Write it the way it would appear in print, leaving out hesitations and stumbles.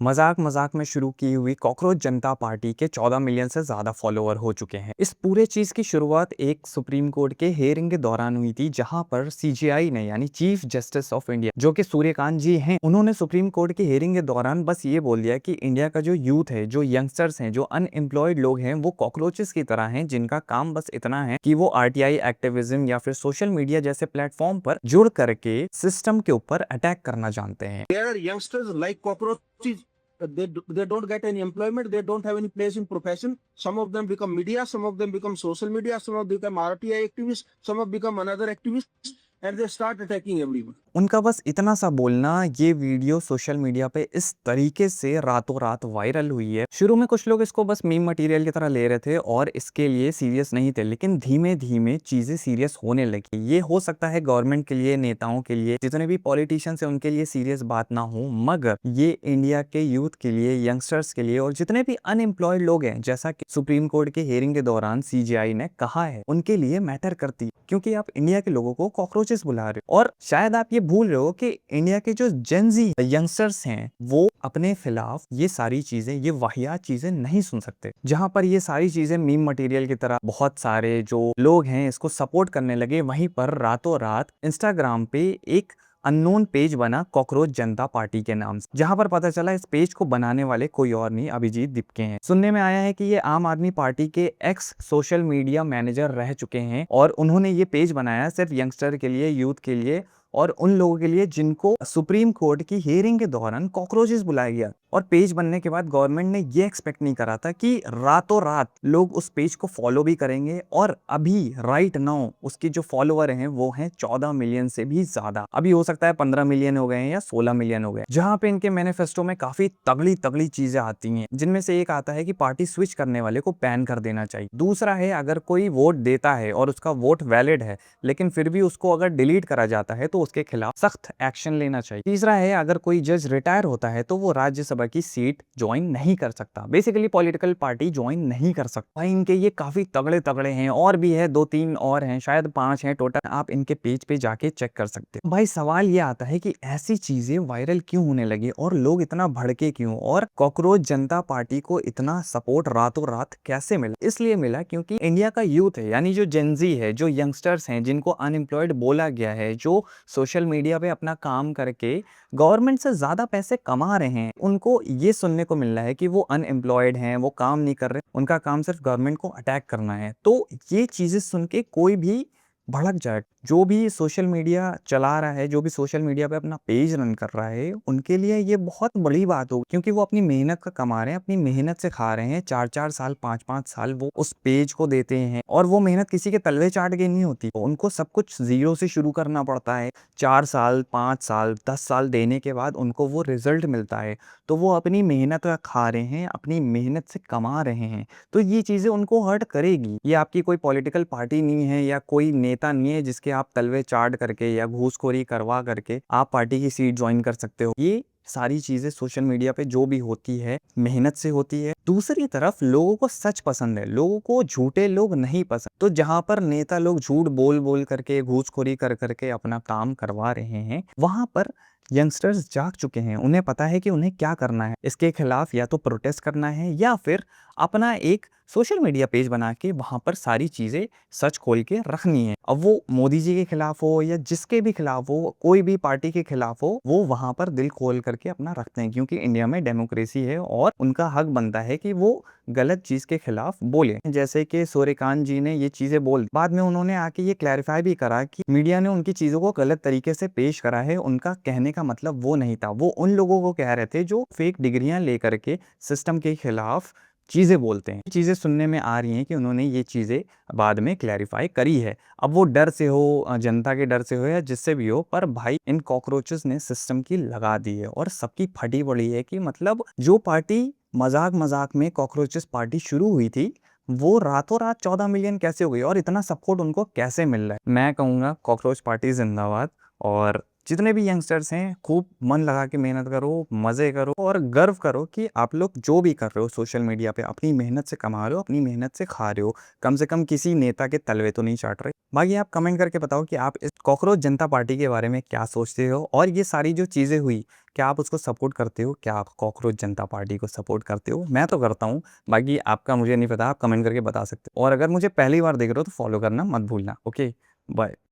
मजाक मजाक में शुरू की हुई कॉकरोच जनता पार्टी के 14 मिलियन से ज्यादा फॉलोअर हो चुके हैं। इस पूरे चीज की शुरुआत एक सुप्रीम कोर्ट के हेयरिंग के दौरान हुई थी, जहां पर सीजीआई ने यानी चीफ जस्टिस ऑफ इंडिया जो कि सूर्यकांत जी हैं, उन्होंने सुप्रीम कोर्ट की हेयरिंग के दौरान बस ये बोल दिया कि इंडिया का जो यूथ है, जो यंगस्टर्स हैं, जो अनएम्प्लॉयड लोग हैं, वो कॉकरोचेस की तरह हैं, जिनका काम बस इतना है कि वो आरटीआई एक्टिविज्म या फिर सोशल मीडिया जैसे प्लेटफॉर्म पर जुड़ करके सिस्टम के ऊपर अटैक करना जानते हैं। There are youngsters like cockroaches. They don't get any employment. They don't have any place in profession. Some of them become media. Some of them become social media. Some of them become RTI activists. Some of them become another activists, and they start attacking everyone. उनका बस इतना सा बोलना, ये video social media पे इस तरीके से रातों रात वायरल हुई है। शुरू में कुछ लोग इसको बस मीम मटेरियल की तरह ले रहे थे और इसके लिए सीरियस नहीं थे, लेकिन धीमे धीमे चीजें सीरियस होने लगी। ये हो सकता है गवर्नमेंट के लिए, नेताओं के लिए, जितने भी पॉलिटिशियंस है उनके लिए सीरियस बात ना हो, मगर ये इंडिया के यूथ के लिए, यंगस्टर्स के लिए और जितने भी अनएम्प्लॉयड लोग हैं, जैसा कि सुप्रीम कोर्ट के हियरिंग के दौरान सीजीआई ने कहा है, उनके लिए मैटर करती है। क्योंकि आप इंडिया के लोगों को कॉकरोचेस बुला रहे हो और शायद आप ये भूल रहे हो कि इंडिया के जो जेनजी यंगस्टर्स हैं, वो अपने खिलाफ ये सारी चीजें, ये वाहियात चीजें नहीं सुन सकते। जहां पर ये सारी चीजें मीम मटेरियल की तरह बहुत सारे जो लोग हैं इसको सपोर्ट करने लगे, वहीं पर रातों रात इंस्टाग्राम पे एक अननोन पेज बना कॉकरोच जनता पार्टी के नाम से, जहां पर पता चला इस पेज को बनाने वाले कोई और नहीं, अभिजीत दीपके हैं। सुनने में आया है कि ये आम आदमी पार्टी के एक्स सोशल मीडिया मैनेजर रह चुके हैं और उन्होंने ये पेज बनाया सिर्फ यंगस्टर के लिए, यूथ के लिए और उन लोगों के लिए जिनको सुप्रीम कोर्ट की हियरिंग के दौरान कॉकरोचेस बुलाया गया। और पेज बनने के बाद गवर्नमेंट ने ये एक्सपेक्ट नहीं करा था कि रातों रात लोग उस पेज को फॉलो भी करेंगे। और अभी राइट नाउ उसके जो फॉलोअर हैं वो हैं 14 मिलियन से भी ज्यादा। अभी हो सकता है 15 मिलियन हो गए हैं या 16 मिलियन हो गए, जहां पे इनके मैनिफेस्टो में काफी तगड़ी तगड़ी चीजें आती हैं, जिनमें से एक आता है कि पार्टी स्विच करने वाले को बैन कर देना चाहिए। दूसरा है, अगर कोई वोट देता है और उसका वोट वैलिड है लेकिन फिर भी उसको अगर डिलीट करा जाता है तो उसके खिलाफ सख्त एक्शन लेना चाहिए। तीसरा है, अगर कोई जज रिटायर होता है तो वो राज्यसभा की सीट ज्वाइन नहीं कर सकता, बेसिकली पॉलिटिकल पार्टी ज्वाइन नहीं कर सकता। भाई इनके ये काफी तगड़े तगड़े हैं, और भी है, 2-3 और हैं, शायद 5 हैं टोटल। आप इनके पेज पे जाके चेक कर सकते हो। भाई सवाल ये आता है कि ऐसी चीजें वायरल क्यों होने लगी और लोग इतना भड़के क्यों, और कॉकरोच जनता पार्टी को इतना सपोर्ट रातों रात कैसे मिला? इसलिए मिला क्योंकि इंडिया का यूथ है, यानी जो जेनजी है, जो यंगस्टर्स हैं, जिनको अनएम्प्लॉयड बोला गया है, जो सोशल मीडिया पे अपना काम करके गवर्नमेंट से ज्यादा पैसे कमा रहे हैं, उनको ये सुनने को मिल रहा है कि वो अनएम्प्लॉयड हैं, वो काम नहीं कर रहे, उनका काम सिर्फ गवर्नमेंट को अटैक करना है। तो ये चीजें सुन के कोई भी भड़क जाए। जो भी सोशल मीडिया चला रहा है, जो भी सोशल मीडिया पे अपना पेज रन कर रहा है, उनके लिए ये बहुत बड़ी बात होगी, क्योंकि वो अपनी मेहनत का कमा रहे हैं, अपनी मेहनत से खा रहे हैं। 4-4 साल, 5-5 साल वो उस पेज को देते हैं और वो मेहनत किसी के तलवे चाट के नहीं होती। उनको सब कुछ जीरो से शुरू करना पड़ता है। 4 साल, 5 साल, 10 साल देने के बाद उनको वो रिजल्ट मिलता है। तो वो अपनी मेहनत का खा रहे हैं, अपनी मेहनत से कमा रहे हैं, तो ये चीजें उनको हर्ट करेगी। ये आपकी कोई पॉलिटिकल पार्टी नहीं है या कोई नेता नहीं है जिसके आप तलवे चाट करके या घूसखोरी करवा करके आप पार्टी की सीट ज्वाइन कर सकते हो। ये सारी चीजें सोशल मीडिया पे जो भी होती है, मेहनत से होती है। दूसरी तरफ लोगों को सच पसंद है, लोगों को झूठे लोग नहीं पसंद। तो जहां पर नेता लोग झूठ बोल बोल करके, घूसखोरी कर करके अपना काम करवा रहे हैं, वहां पर यंगस्टर्स जाग चुके हैं। उन्हें पता है कि उन्हें क्या करना है, इसके खिलाफ या तो प्रोटेस्ट करना है या फिर अपना एक सोशल मीडिया पेज बना के वहां पर सारी चीजें सच खोल के रखनी है। अब वो मोदी जी के खिलाफ हो या जिसके भी खिलाफ हो, कोई भी पार्टी के खिलाफ हो, वो वहां पर दिल खोल करके अपना रखते हैं, क्योंकि इंडिया में डेमोक्रेसी है और उनका हक बनता है कि वो गलत चीज के खिलाफ बोले। जैसे कि सूर्यकांत जी ने ये चीजें बोल, बाद में उन्होंने आके ये क्लैरिफाई भी करा कि मीडिया ने उनकी चीजों को गलत तरीके से पेश करा है। उनका कहने का मतलब वो नहीं था, वो उन लोगों को कह रहे थे जो फेक डिग्रियां लेकर के सिस्टम के खिलाफ चीजें बोलते हैं। चीजें सुनने में आ रही हैं कि उन्होंने ये चीजें बाद में क्लैरिफाई करी है। अब वो डर से हो, जनता के डर से हो या जिससे भी हो, पर भाई इन कॉकरोचेस ने सिस्टम की लगा दी है और सबकी फटी पड़ी है कि मतलब जो पार्टी मजाक मजाक में कॉकरोचेस पार्टी शुरू हुई थी, वो रातों रात 14 मिलियन कैसे हो गई और इतना सपोर्ट उनको कैसे मिल रहा है। मैं कहूंगा कॉकरोच पार्टी जिंदाबाद। और जितने भी यंगस्टर्स हैं, खूब मन लगा के मेहनत करो, मज़े करो और गर्व करो कि आप लोग जो भी कर रहे हो सोशल मीडिया पे अपनी मेहनत से कमा रहे हो, अपनी मेहनत से खा रहे हो। कम से कम किसी नेता के तलवे तो नहीं चाट रहे। बाकी आप कमेंट करके बताओ कि आप इस कॉकरोच जनता पार्टी के बारे में क्या सोचते हो और ये सारी जो चीज़ें हुई, क्या आप उसको सपोर्ट करते हो? क्या आप कॉकरोच जनता पार्टी को सपोर्ट करते हो? मैं तो करता हूँ, बाकी आपका मुझे नहीं पता, आप कमेंट करके बता सकते हो। और अगर मुझे पहली बार देख रहे हो तो फॉलो करना मत भूलना। Okay, bye.